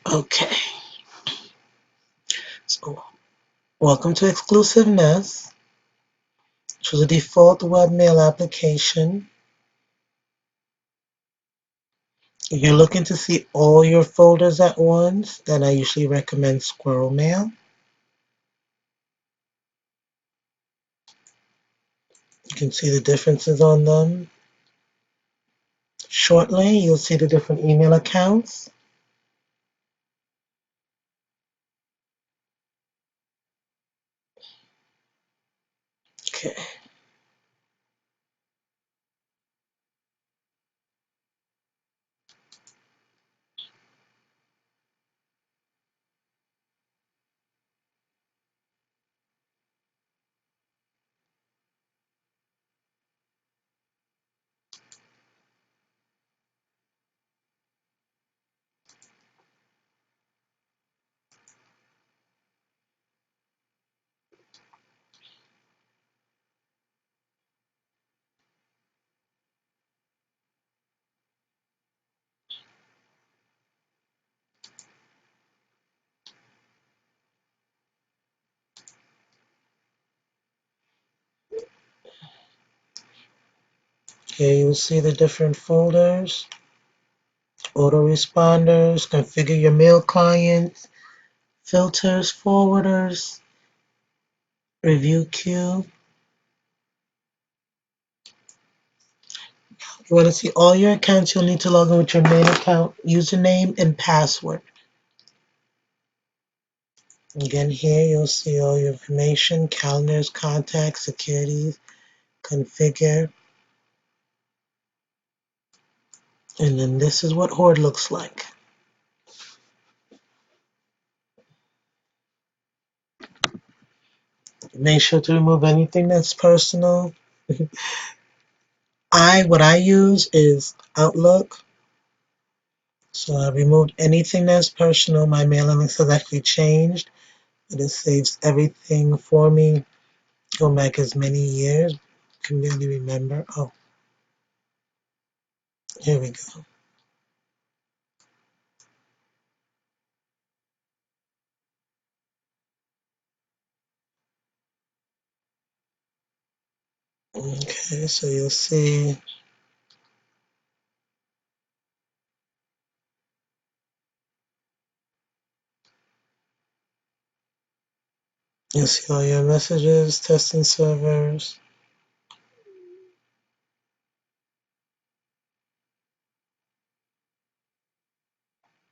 Okay, so welcome to XclusiVTECHS, which is a default webmail application. If you're looking to see all your folders at once, then I usually recommend Squirrel Mail. You can see the differences on them. Shortly, you'll see the different email accounts. Okay. Here you'll see the different folders, autoresponders, configure your mail clients, filters, forwarders, review queue. You want to see all your accounts, you'll need to log in with your main account, username, and password. Again, here you'll see all your information, calendars, contacts, securities, configure. And then this is what HORDE looks like. Make sure to remove anything that's personal. What I use is Outlook. So I removed anything that's personal. My mailing list has actually changed. It saves everything for me. Going back as many years. Can barely remember. Oh, here we go. Okay, so you'll see all your messages, testing servers.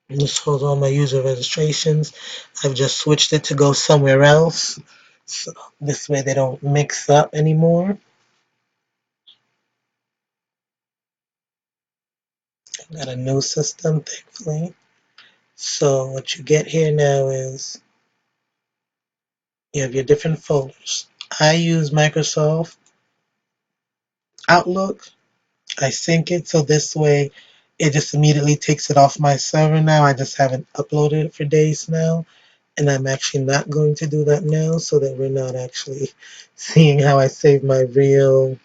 This holds all my user registrations. I've just switched it to go somewhere else. So this way they don't mix up anymore. I've got a new system, thankfully. So what you get here now is you have your different folders. I use Microsoft Outlook. I sync it so this way it just immediately takes it off my server now. I just haven't uploaded it for days now. And I'm actually not going to do that now so that we're not actually seeing how I save my real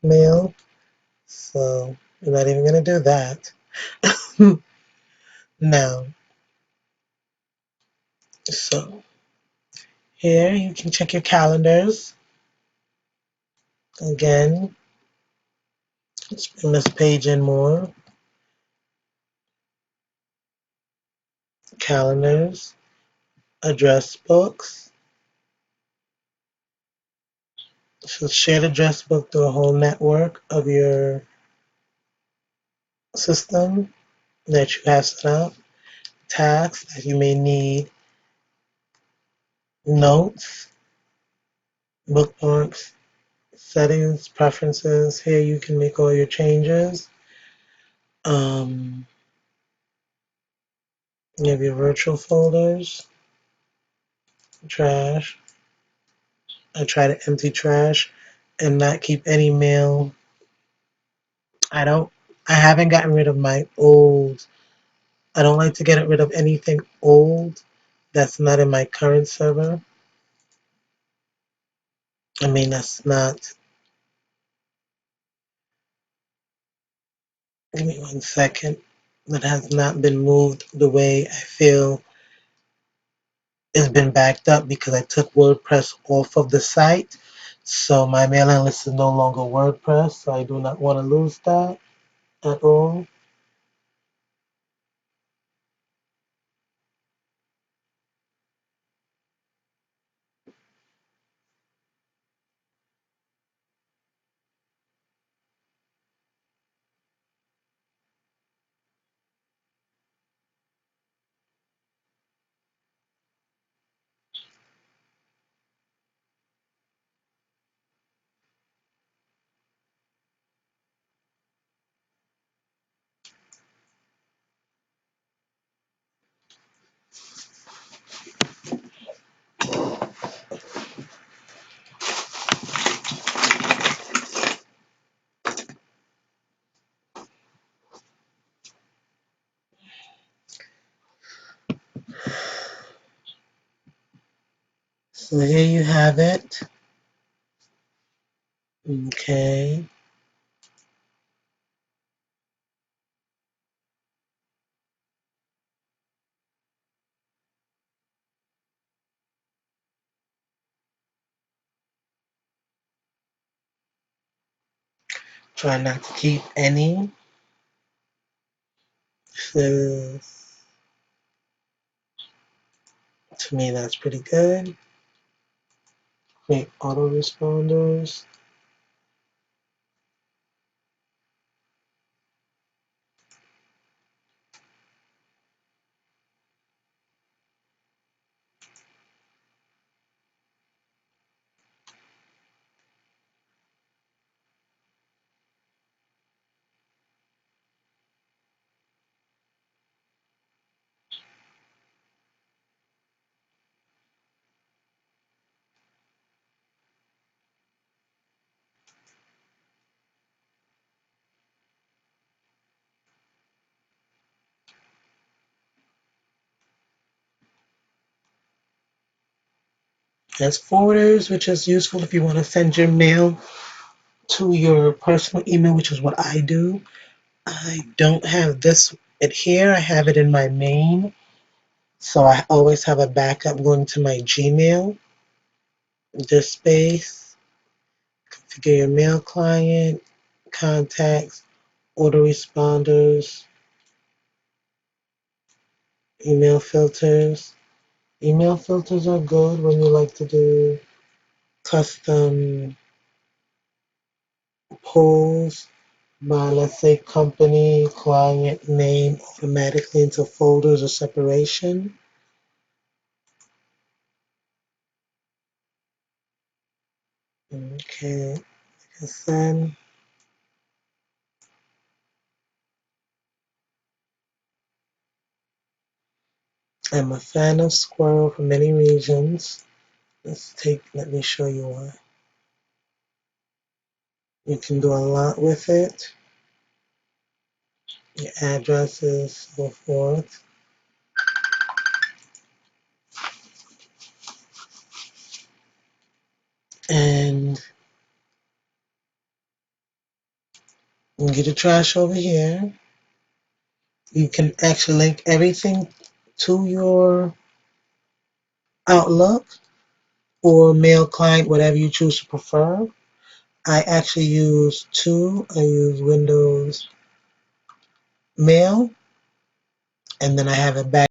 mail. So we're not even going to do that. Now, so here you can check your calendars. Again, let's bring this page in more. Calendars, address books. So shared address book through a whole network of your system that you have set up. Tasks that you may need, notes, bookmarks, settings, preferences. Here you can make all your changes. You have your virtual folders, trash. I try to empty trash and not keep any mail. I don't. I haven't gotten rid of my old. I don't like to get rid of anything old that's not in my current server. I mean, that's not. Give me 1 second. that has not been moved the way I feel it's been backed up because I took WordPress off of the site. So my mailing list is no longer WordPress, so I do not want to lose that at all. So here you have it. Okay. Try not to keep any. So, to me, that's pretty good. Create autoresponders. As forwarders, which is useful if you want to send your mail to your personal email, which is what I do. I don't have it here. I have it in my main. So I always have a backup going to my Gmail. This space, configure your mail client, contacts, autoresponders, email filters. Email filters are good when you like to do custom pulls by, let's say, company, client name automatically into folders or separation. Okay, like I said, I'm a fan of Squirrel for many reasons. Let me show you why. You can do a lot with it, your addresses, so forth. And you get a trash over here. You can actually link everything to your Outlook or mail client, whatever you choose to prefer. I actually use two. I use Windows Mail, and then I have it back